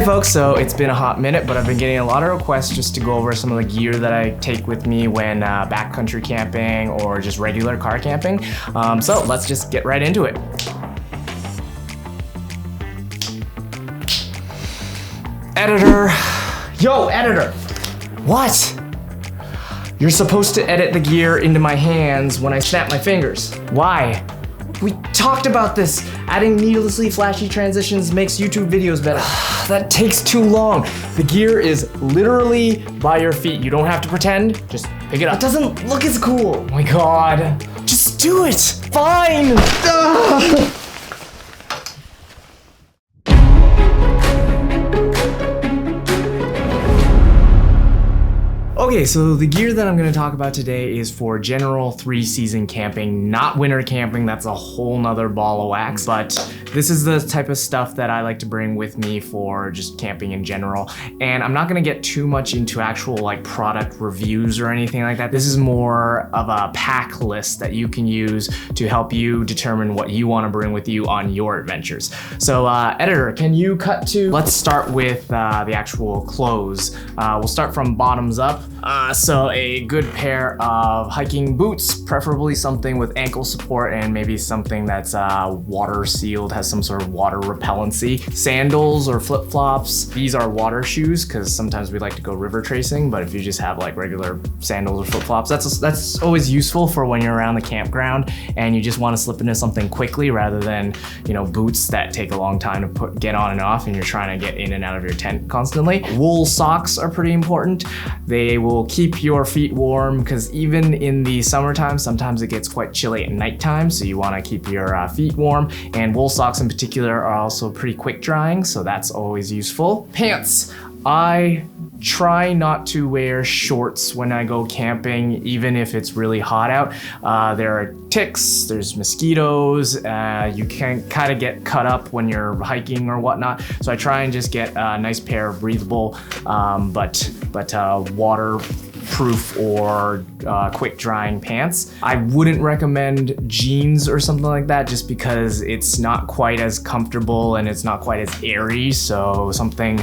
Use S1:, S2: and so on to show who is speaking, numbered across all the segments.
S1: folks, so it's been a hot minute, but I've been getting a lot of requests just to go over some of the gear that I take with me when backcountry camping or just regular car camping. So let's just get right into it. Editor. Yo, editor. What? You're supposed to edit the gear into my hands when I snap my fingers. Why? We talked about this. Adding needlessly flashy transitions makes YouTube videos better. That takes too long. The gear is literally by your feet. You don't have to pretend, just pick it up. It doesn't look as cool. Oh my God. Just do it. Fine. Ugh. Okay, so the gear that I'm gonna talk about today is for general 3-season camping, not winter camping. That's a whole nother ball of wax, but this is the type of stuff that I like to bring with me for just camping in general. And I'm not gonna get too much into actual like product reviews or anything like that. This is more of a pack list that you can use to help you determine what you wanna bring with you on your adventures. So editor, can you cut to, let's start with the actual clothes. We'll start from bottoms up. So a good pair of hiking boots, preferably something with ankle support and maybe something that's water sealed, has some sort of water repellency. Sandals or flip-flops. These are water shoes because sometimes we like to go river tracing, but if you just have like regular sandals or flip-flops, that's always useful for when you're around the campground and you just want to slip into something quickly rather than, you know, boots that take a long time to get on and off and you're trying to get in and out of your tent constantly. Wool socks are pretty important. They will keep your feet warm because even in the summertime, sometimes it gets quite chilly at nighttime, so you want to keep your feet warm. And wool socks in particular are also pretty quick drying, so that's always useful. Pants. I try not to wear shorts when I go camping, even if it's really hot out. There are ticks, there's mosquitoes, you can kind of get cut up when you're hiking or whatnot. So I try and just get a nice pair of breathable, but waterproof or quick drying pants. I wouldn't recommend jeans or something like that just because it's not quite as comfortable and it's not quite as airy, so something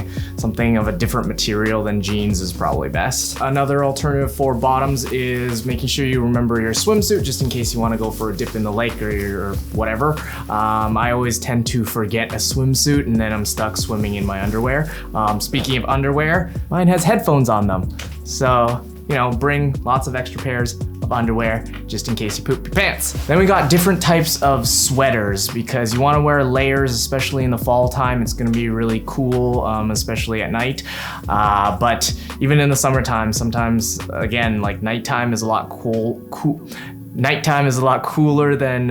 S1: of a different material than jeans is probably best. Another alternative for bottoms is making sure you remember your swimsuit just in case you want to go for a dip in the lake or whatever. I always tend to forget a swimsuit and then I'm stuck swimming in my underwear. Speaking of underwear, mine has headphones on them. So, you know, bring lots of extra pairs of underwear just in case you poop your pants. Then we got different types of sweaters because you want to wear layers, especially in the fall time. It's going to be really cool, especially at night. But even in the summertime, sometimes, again, like nighttime is a lot Nighttime is a lot cooler than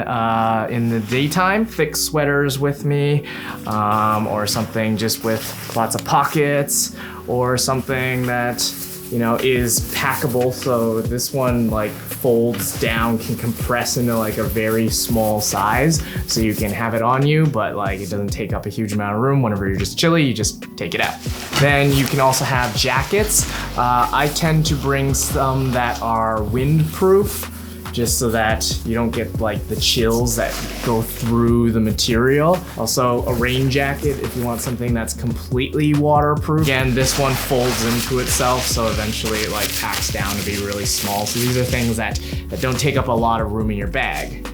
S1: in the daytime. Thick sweaters with me, or something just with lots of pockets, or something that, you know, is packable. So this one like folds down, can compress into like a very small size. So you can have it on you, but like it doesn't take up a huge amount of room. Whenever you're just chilly, you just take it out. Then you can also have jackets. I tend to bring some that are windproof, just so that you don't get like the chills that go through the material. Also a rain jacket if you want something that's completely waterproof. Again, this one folds into itself, so eventually it like packs down to be really small. So these are things that don't take up a lot of room in your bag.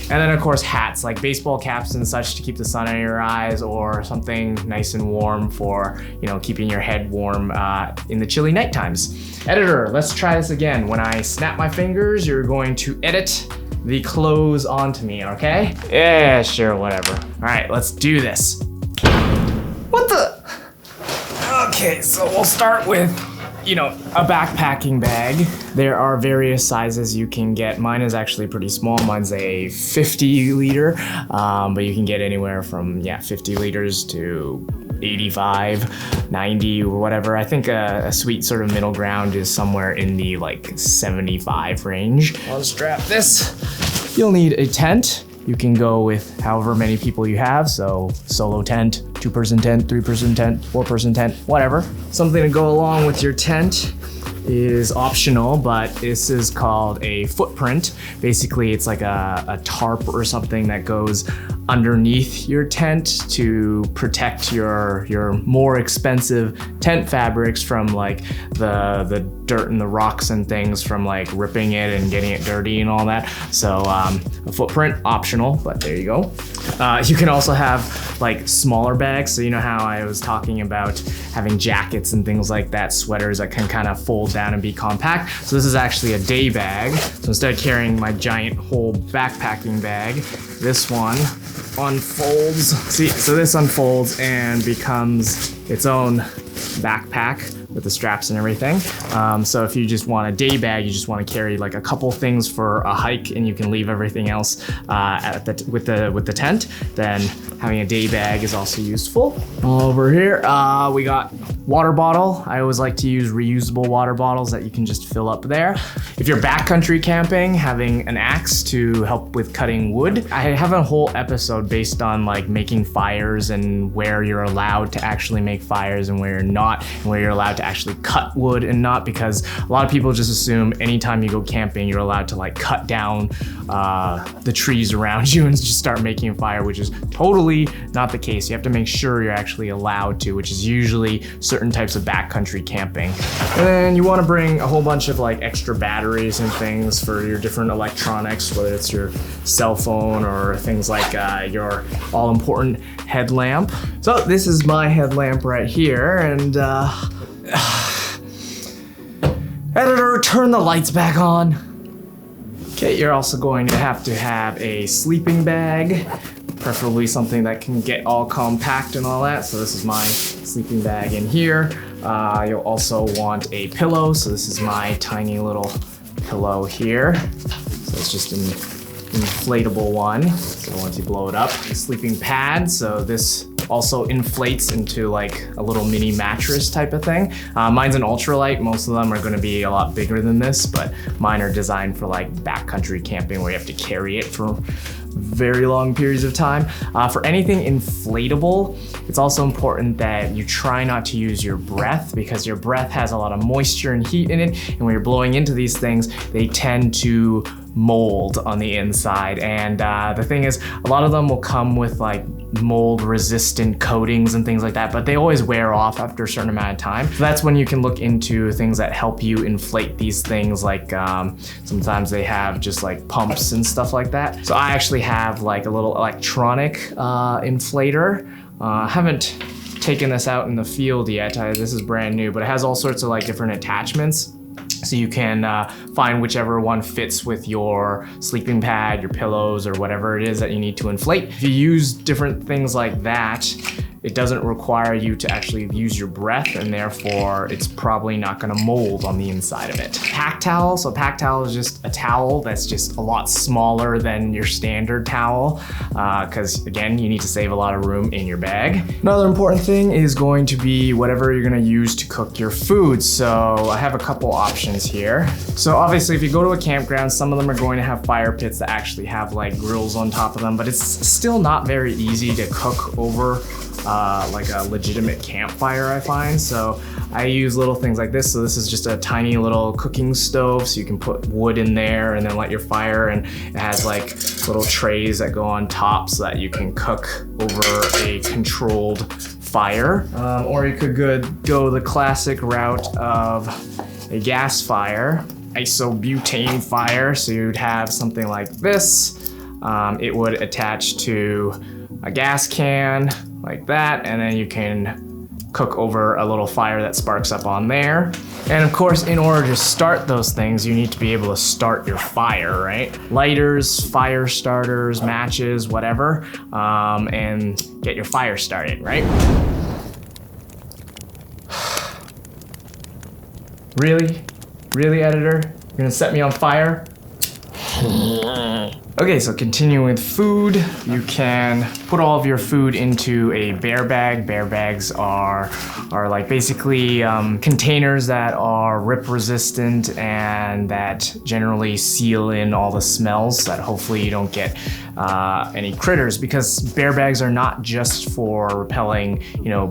S1: And then of course hats, like baseball caps and such to keep the sun out of your eyes, or something nice and warm for, you know, keeping your head warm in the chilly night times. Editor, let's try this again. When I snap my fingers, you're going to edit the clothes onto me, okay? Yeah, sure, whatever. All right, let's do this. What the? Okay, so we'll start with, you know, a backpacking bag. There are various sizes you can get. Mine is actually pretty small. Mine's a 50 liter, but you can get anywhere from 50 liters to 85, 90, or whatever. I think a sweet sort of middle ground is somewhere in the like 75 range. I'll strap this. You'll need a tent. You can go with however many people you have, so solo tent, 2-person tent, 3-person tent, 4-person tent, whatever. Something to go along with your tent. is optional, but this is called a footprint. Basically, it's like a tarp or something that goes underneath your tent to protect your more expensive tent fabrics from like the dirt and the rocks and things from like ripping it and getting it dirty and all that. So a footprint, optional, but there you go. You can also have like smaller bags. So you know how I was talking about having jackets and things like that, sweaters that can kind of fold down and be compact. So this is actually a day bag. So instead of carrying my giant whole backpacking bag, this one unfolds. See, so this unfolds and becomes its own backpack with the straps and everything. So if you just want a day bag, you just want to carry like a couple things for a hike and you can leave everything else with the tent, then having a day bag is also useful. Over here, we got water bottle. I always like to use reusable water bottles that you can just fill up there. If you're backcountry camping, having an axe to help with cutting wood. I have a whole episode based on like making fires and where you're allowed to actually make fires and where you're not, and where you're allowed to actually cut wood and not, because a lot of people just assume anytime you go camping, you're allowed to like cut down the trees around you and just start making a fire, which is totally not the case. You have to make sure you're actually allowed to, which is usually certain types of backcountry camping. And then you want to bring a whole bunch of like extra batteries and things for your different electronics, whether it's your cell phone or things like your all-important headlamp. So this is my headlamp right here, and editor, turn the lights back on. Okay, you're also going to have a sleeping bag, preferably something that can get all compact and all that. So this is my sleeping bag in here. You'll also want a pillow. So this is my tiny little pillow here. So it's just an inflatable one. So once you blow it up, a sleeping pad. So this also inflates into like a little mini mattress type of thing. Mine's an ultralight. Most of them are going to be a lot bigger than this, but mine are designed for like backcountry camping where you have to carry it for very long periods of time. For anything inflatable, it's also important that you try not to use your breath, because your breath has a lot of moisture and heat in it, and when you're blowing into these things, they tend to mold on the inside. And the thing is, a lot of them will come with like mold resistant coatings and things like that, but they always wear off after a certain amount of time. So that's when you can look into things that help you inflate these things, like sometimes they have just like pumps and stuff like that. So I actually have like a little electronic inflator. I haven't taken this out in the field yet. This is brand new, but it has all sorts of like different attachments. So you can find whichever one fits with your sleeping pad, your pillows, or whatever it is that you need to inflate. If you use different things like that, it doesn't require you to actually use your breath, and therefore it's probably not gonna mold on the inside of it. Pack towel, so pack towel is just a towel that's just a lot smaller than your standard towel, because again, you need to save a lot of room in your bag. Another important thing is going to be whatever you're gonna use to cook your food. So I have a couple options here. So obviously if you go to a campground, some of them are going to have fire pits that actually have like grills on top of them, but it's still not very easy to cook over like a legitimate campfire, I find. So I use little things like this. So this is just a tiny little cooking stove, so you can put wood in there and then light your fire, and it has like little trays that go on top so that you can cook over a controlled fire. Or you could go the classic route of a gas fire, isobutane fire. So you'd have something like this. It would attach to a gas can like that, and then you can cook over a little fire that sparks up on there. And of course, in order to start those things, you need to be able to start your fire, right? Lighters, fire starters, matches, whatever, and get your fire started, right? Really? Really, editor? You're gonna set me on fire? Okay, so continuing with food, you can put all of your food into a bear bag. Bear bags are like basically containers that are rip resistant and that generally seal in all the smells so that hopefully you don't get any critters, because bear bags are not just for repelling,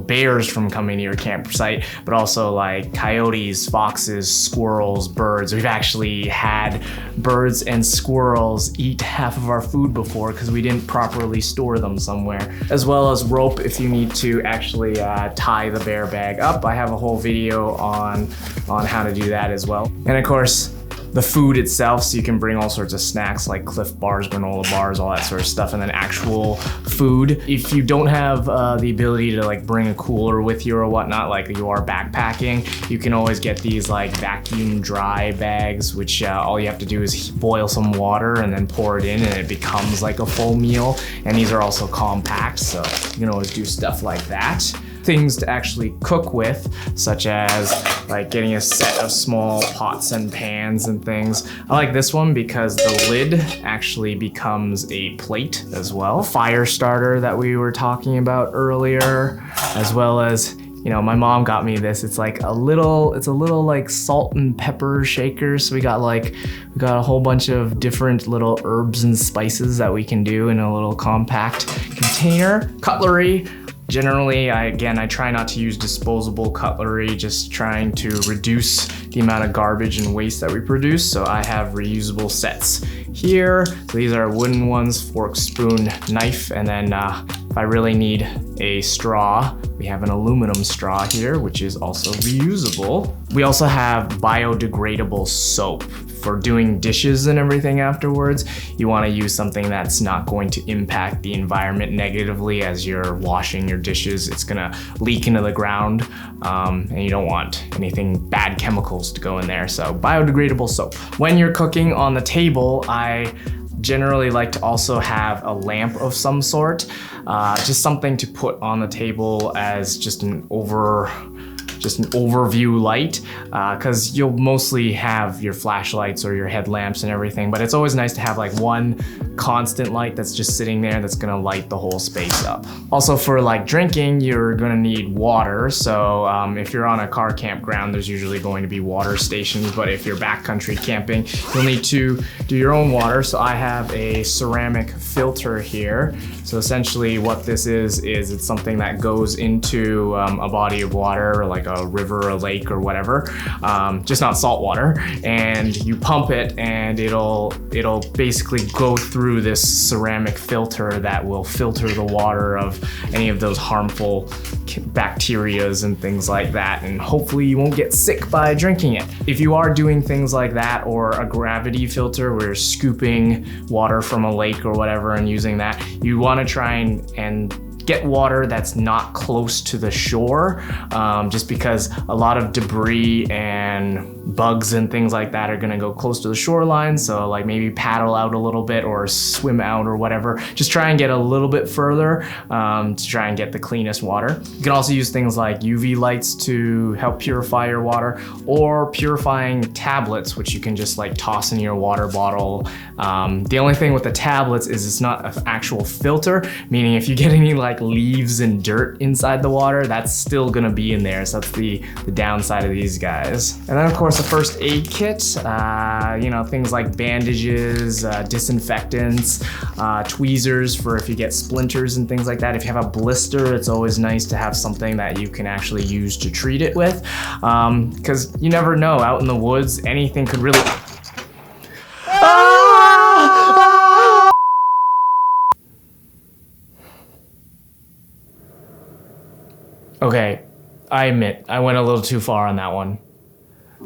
S1: bears from coming to your campsite, but also like coyotes, foxes, squirrels, birds. We've actually had birds and squirrels eat half of our food before because we didn't properly store them somewhere. As well as rope if you need to actually tie the bear bag up. I have a whole video on how to do that as well. And of course, the food itself, so you can bring all sorts of snacks like Cliff Bars, granola bars, all that sort of stuff, and then actual food. If you don't have the ability to like bring a cooler with you or whatnot, like you are backpacking, you can always get these like vacuum dry bags, which all you have to do is boil some water and then pour it in and it becomes like a full meal. And these are also compact, so you can always do stuff like that. Things to actually cook with, such as like getting a set of small pots and pans and things. I like this one because the lid actually becomes a plate as well. Firestarter that we were talking about earlier, as well as my mom got me this. It's like a little like salt and pepper shaker. So we got a whole bunch of different little herbs and spices that we can do in a little compact container. Cutlery. Generally, I try not to use disposable cutlery, just trying to reduce the amount of garbage and waste that we produce. So I have reusable sets here. So these are wooden ones, fork, spoon, knife, and then if I really need a straw, we have an aluminum straw here, which is also reusable. We also have biodegradable soap. For doing dishes and everything afterwards, you want to use something that's not going to impact the environment negatively as you're washing your dishes. It's gonna leak into the ground, and you don't want anything bad chemicals to go in there. So biodegradable soap. When you're cooking on the table, I generally like to also have a lamp of some sort, just something to put on the table as just an overview light, because you'll mostly have your flashlights or your headlamps and everything, but it's always nice to have like one constant light that's just sitting there that's gonna light the whole space up. Also for like drinking, you're gonna need water. So if you're on a car campground, there's usually going to be water stations, but if you're backcountry camping, you'll need to do your own water. So I have a ceramic filter here. So essentially what this is it's something that goes into a body of water, or like a river, a lake, or whatever, just not salt water, and you pump it and it'll basically go through this ceramic filter that will filter the water of any of those harmful bacterias and things like that, and hopefully you won't get sick by drinking it. If you are doing things like that, or a gravity filter where you're scooping water from a lake or whatever and using that, you want to try and get water that's not close to the shore, just because a lot of debris and bugs and things like that are gonna go close to the shoreline. So like maybe paddle out a little bit or swim out or whatever. Just try and get a little bit further to try and get the cleanest water. You can also use things like UV lights to help purify your water, or purifying tablets, which you can just like toss in your water bottle. The only thing with the tablets is it's not an actual filter, meaning if you get any like leaves and dirt inside the water, that's still gonna be in there. So that's the downside of these guys. And then of course a first aid kit, things like bandages, disinfectants, tweezers for if you get splinters and things like that. If you have a blister, it's always nice to have something that you can actually use to treat it with, because you never know, out in the woods, anything could really... Okay, I admit, I went a little too far on that one.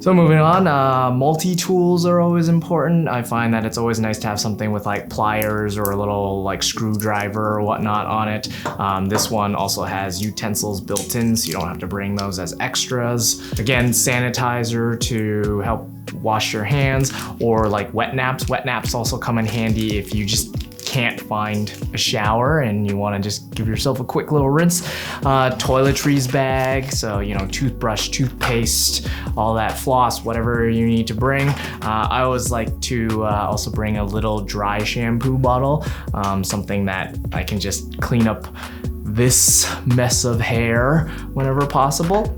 S1: So moving on, multi-tools are always important. I find that it's always nice to have something with like pliers or a little like screwdriver or whatnot on it. This one also has utensils built in, so you don't have to bring those as extras. Again, sanitizer to help wash your hands, or like wet naps. Wet naps also come in handy if you just can't find a shower and you want to just give yourself a quick little rinse. Toiletries bag, so you know, toothbrush, toothpaste, all that, floss, whatever you need to bring. I always like to also bring a little dry shampoo bottle, something that I can just clean up this mess of hair whenever possible.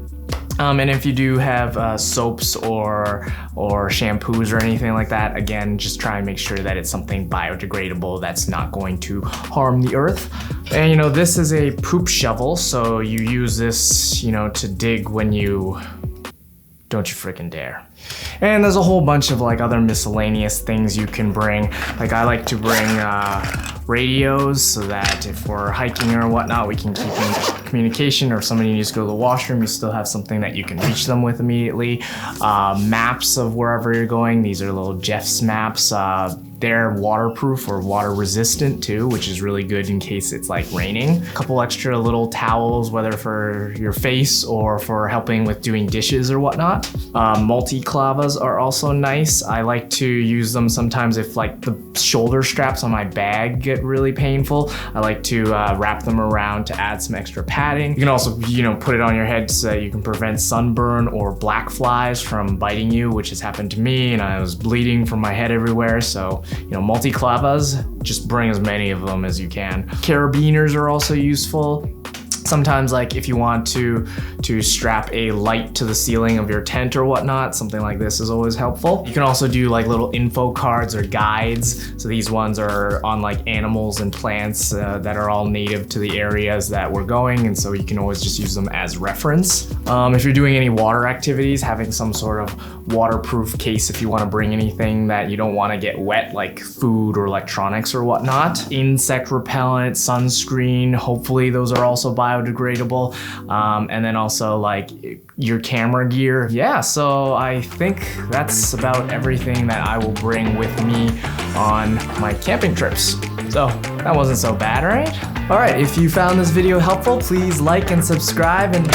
S1: And if you do have soaps or shampoos or anything like that, again, just try and make sure that it's something biodegradable that's not going to harm the earth. And you know, this is a poop shovel, so you use this, you know, to dig when you don't you freaking dare. And there's a whole bunch of like other miscellaneous things you can bring. Like I like to bring radios so that if we're hiking or whatnot, we can keep in communication, or if somebody needs to go to the washroom, you still have something that you can reach them with immediately. Maps of wherever you're going. These are little Jeff's maps. They're waterproof or water resistant too, which is really good in case it's like raining. A couple extra little towels, whether for your face or for helping with doing dishes or whatnot. Multiclavas are also nice. I like to use them sometimes if like the shoulder straps on my bag get really painful. I like to wrap them around to add some extra padding. You can also, you know, put it on your head so that you can prevent sunburn or black flies from biting you, which has happened to me, and I was bleeding from my head everywhere. So, you know, multiclavas, just bring as many of them as you can. Carabiners are also useful. Sometimes, like if you want to strap a light to the ceiling of your tent or whatnot, something like this is always helpful. You can also do like little info cards or guides. So these ones are on like animals and plants that are all native to the areas that we're going, and so you can always just use them as reference. If you're doing any water activities, having some sort of waterproof case if you want to bring anything that you don't want to get wet, like food or electronics or whatnot. Insect repellent, sunscreen, hopefully those are also biodegradable. And then also like your camera gear. Yeah, so I think that's about everything that I will bring with me on my camping trips. So that wasn't so bad, right? All right, if you found this video helpful, please like and subscribe and